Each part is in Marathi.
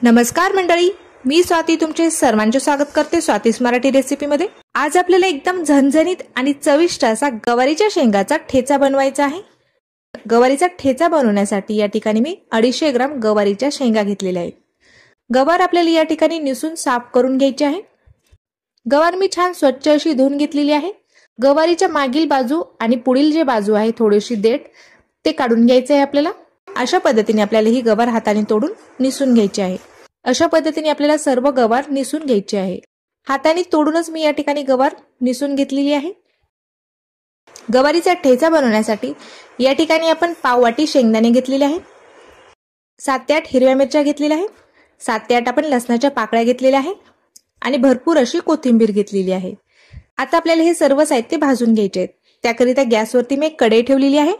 नमस्कार मंडळी, मी स्वाती तुमचे सर्वांचे स्वागत करते स्वातीस मराठी रेसिपीमध्ये। आज आपल्याला एकदम झणझणीत आणि चविष्ट असा गवारीच्या शेंगाचा ठेचा बनवायचा आहे। गवारीचा ठेचा बनवण्यासाठी या ठिकाणी मी 250 ग्राम गवारीच्या शेंगा घेतलेल्या आहेत। गवार आपल्याला या ठिकाणी निसून साफ करून घ्यायची आहे। गवार मी छान स्वच्छ अशी धुवून घेतलेली आहे। गवारीच्या मागील बाजू आणि पुढील जे बाजू आहे थोडीशी देठ ते काढून घ्यायचे आहे आपल्याला। अशा पद्धतीने आपल्याला ही गवार हाताने तोडून निसून घ्यायची आहे। अशा पद्धतीने आपल्याला सर्व गवार निसून घ्यायची आहे। हाताने तोडूनच मी या ठिकाणी गवार निसून घेतलेली आहे। गवारीचा ठेचा बनवण्यासाठी या ठिकाणी आपण पाव वाटी शेंगदाणे घेतलेले आहेत, 7 ते 8 हिरव्या मिरच्या घेतलेल्या आहेत, 7 ते 8 आपण लसणाच्या पाकळ्या घेतलेल्या आहेत आणि भरपूर अशी कोथिंबीर घेतलेली आहे। आता आपल्याला हे सर्व साहित्य भाजून घ्यायचे आहेत। त्याकरिता गॅसवरती मी एक कढई ठेवलेली आहे।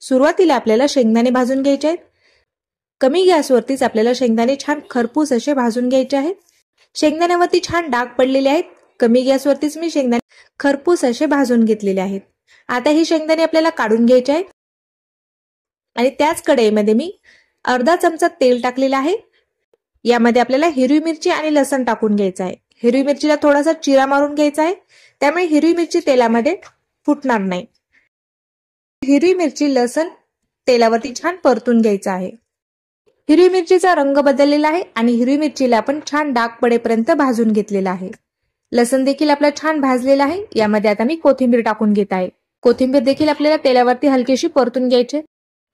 सुरुवातीला आपल्याला शेंगदाणे भाजून घ्यायचे आहेत। कमी गॅसवरतीच आपल्याला शेंगदाणे छान खरपूस असे भाजून घ्यायचे आहेत। शेंगदाण्यावरती छान डाग पडलेले आहेत। कमी गॅसवरतीच मी शेंगदाणे खरपूस असे भाजून घेतलेले आहेत। आता ही शेंगदाणे आपल्याला काढून घ्यायचे आहेत आणि त्याच कढईमध्ये मी अर्धा चमचा तेल टाकलेला आहे। यामध्ये आपल्याला हिरवी मिरची आणि लसण टाकून घ्यायचं आहे। हिरवी मिरचीला थोडासा चिरा मारून घ्यायचा आहे, त्यामुळे हिरवी मिरची तेलामध्ये फुटणार नाही। हिरवी मिरची लसण तेलावरती छान परतून घ्यायचं आहे। हिरवी मिरचीचा रंग बदललेला आहे आणि हिरवी मिरचीला आपण छान डाग पडेपर्यंत भाजून घेतलेला आहे। लसण देखील आपला छान भाजलेला आहे। यामध्ये आता मी कोथिंबीर टाकून घेत आहे। कोथिंबीर देखील आपल्याला तेलावरती हलकीशी परतून घ्यायची।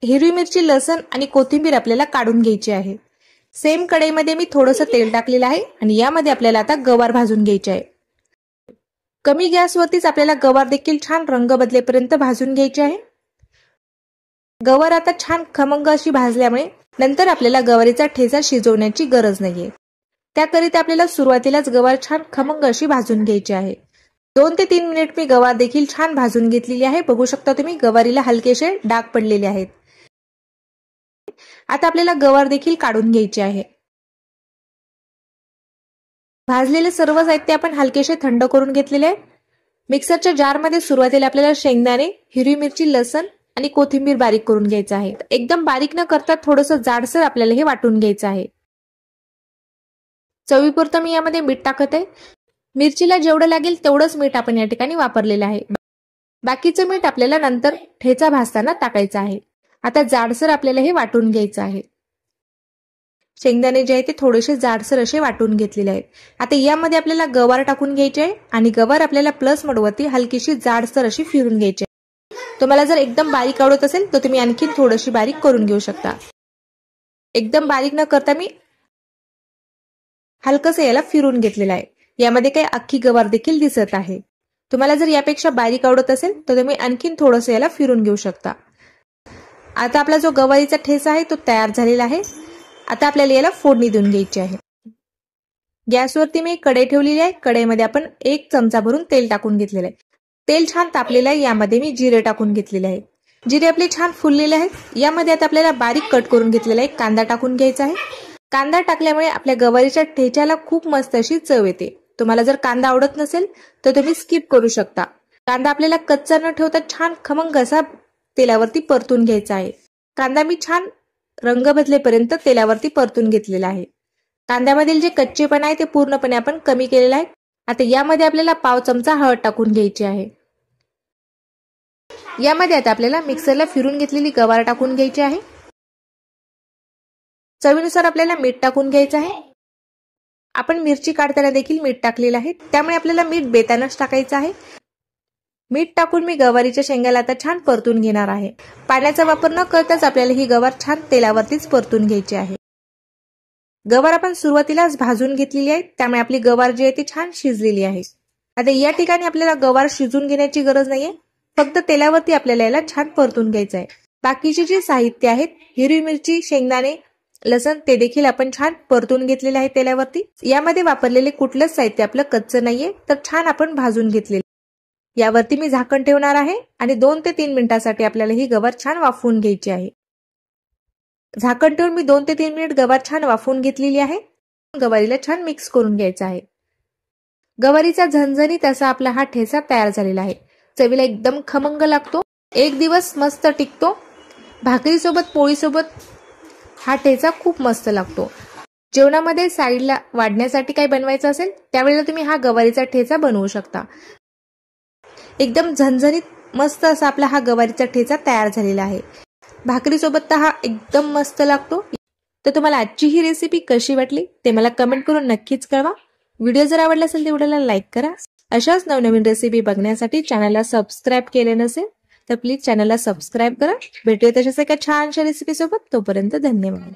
हिरवी मिरची, लसण आणि कोथिंबीर आपल्याला काढून घ्यायची आहे। सेम कढईमध्ये मी थोडंसं तेल टाकलेलं आहे आणि यामध्ये आपल्याला आता गवार भाजून घ्यायचे आहे। कमी गॅसवरतीच आपल्याला गवार देखील छान रंग बदलेपर्यंत भाजून घ्यायचे आहे। गवार आता छान खमंग अशी भाजल्यामुळे नंतर आपल्याला गवारीचा ठेचा शिजवण्याची गरज नाहीये। त्याकरिता आपल्याला सुरुवातीलाच गवार छान खमंग अशी भाजून घ्यायची आहे। 2 ते 3 मिनिट मी गवार देखील छान भाजून घेतलेली आहे। बघू शकता तुम्ही गवारीला हलकेसे डाग पडलेले आहेत। आता आपल्याला गवार देखील काढून घ्यायची आहे। भाजलेले सर्व साहित्य आपण हलकेसे थंड करून घेतलेले आहे। मिक्सरच्या जारमध्ये सुरुवातीला आपल्याला शेंगदाणे, हिरवी मिरची, लसण आणि कोथिंबीर बारीक करून घ्यायचं आहे। एकदम बारीक न करता थोडंसं जाडसर आपल्याला हे वाटून घ्यायचं आहे। चवीपुरतं मी यामध्ये मीठ टाकत आहे। मिरचीला जेवढं लागेल तेवढंच मीठ आपण या ठिकाणी वापरलेलं आहे। बाकीचं मीठ आपल्याला नंतर ठेचा भाजताना टाकायचं आहे। आता जाडसर आपल्याला हे वाटून घ्यायचं आहे। शेंगदाणे जे आहे ते थोडेसे जाडसर असे वाटून घेतलेले आहेत। आता यामध्ये आपल्याला गवार टाकून घ्यायचे आहे आणि गवार आपल्याला प्लस मोडवरती हलकीशी जाडसर अशी फिरून घ्यायची। तुम्हाला जर एकदम बारीक आवडत असेल तर तुम्ही आणखी थोडीशी बारीक करून घेऊ शकता। एकदम बारीक न करता मी हलकस याला फिरून घेतलेलं आहे। यामध्ये काही अख्खी गवार देखील दिसत आहे। तुम्हाला जर यापेक्षा बारीक आवडत असेल तर तुम्ही आणखी थोडंसं याला फिरून घेऊ शकता। आता आपला जो गवारीचा ठेचा आहे तो तयार झालेला आहे। आता आपल्याला याला फोडणी देऊन घ्यायची आहे। गॅसवरती मी कढई ठेवलेली आहे। कढईमध्ये आपण 1 चमचा भरून तेल टाकून घेतलेलं आहे। तेल छान तापलेलं आहे। यामध्ये मी जिरे टाकून घेतलेले आहे। जिरे आपले छान फुललेले आहेत। यामध्ये आता आपल्याला बारीक कट करून घेतलेला एक कांदा टाकून घ्यायचा आहे। कांदा टाकल्यामुळे आपल्या गवारीच्या ठेच्याला खूप मस्त अशी चव येते। तुम्हाला जर कांदा आवडत नसेल तर तुम्ही स्किप करू शकता। कांदा आपल्याला कच्चा न ठेवता छान खमंग असा तेलावरती परतून घ्यायचा आहे। कांदा मी छान रंग बदलेपर्यंत तेलावरती परतून घेतलेला आहे। कांद्यामधील जे कच्चेपणा आहे ते पूर्णपणे आपण कमी केलेला आहे। आता यामध्ये आपल्याला पाव चमचा हळद टाकून घ्यायची आहे। यामध्ये आता आपल्याला मिक्सरला फिरून घेतलेली गवार टाकून घ्यायची आहे। चवीनुसार आपल्याला मीठ टाकून घ्यायचं आहे। आपण मिरची काढताना देखील मीठ टाकलेलं आहे, त्यामुळे आपल्याला मीठ बेतानच टाकायचं आहे। मीठ टाकून मी गवारीच्या शेंगाला आता छान परतून घेणार आहे। पाण्याचा वापर न करताच आपल्याला ही गवार छान तेलावरतीच परतून घ्यायची आहे। गवार आपण सुरुवातीलाच भाजून घेतलेली आहे, त्यामुळे आपली गवार जी आहे ती छान शिजलेली आहे। आता या ठिकाणी आपल्याला गवार शिजून घेण्याची गरज नाहीये, फक्त तेलावरती आपल्याला याला छान परतून घ्यायचं आहे। बाकीचे जे साहित्य आहेत हिरवी मिरची, शेंगदाणे, लसण ते देखील आपण छान परतून घेतलेले आहे तेलावरती। यामध्ये वापरलेले कुठलंच साहित्य आपलं कच्चं नाहीये, तर छान आपण भाजून घेतलेले। यावरती मी झाकण ठेवणार आहे आणि 2 ते 3 मिनिटांसाठी आपल्याला ही गवार छान वाफवून घ्यायची आहे। झाकण ठेवून मी 2 ते 3 मिनिट गवार छान वाफवून घेतलेली आहे। गवारीला छान मिक्स करून घ्यायचा आहे। गवारीचा झणझणीत असा आपला हा ठेचा तयार झालेला आहे। चवीला एकदम खमंग लागतो। 1 दिवस मस्त टिकतो। भाकरी सोबत, पोळी सोबत हा ठेचा खूप मस्त लागतो। जेवणामध्ये साईडला वाढण्यासाठी काही बनवायचं असेल त्यावेळेला तुम्ही हा गवारीचा ठेचा बनवू शकता। एकदम झणझणीत मस्त असा आपला हा गवारीचा ठेचा तयार झालेला आहे। भाकरीसोबत तर हा एकदम मस्त लागतो। तर तुम्हाला आजची ही रेसिपी कशी वाटली ते मला कमेंट करून नक्कीच कळवा। व्हिडिओ जर आवडला असेल तर व्हिडिओला लाईक करा। अशाच नवनवीन रेसिपी बघण्यासाठी चॅनलला सबस्क्राईब केले नसेल तर प्लीज चॅनलला सबस्क्राईब करा। भेटूया तशाच एका छानशा रेसिपी सोबत, तोपर्यंत धन्यवाद।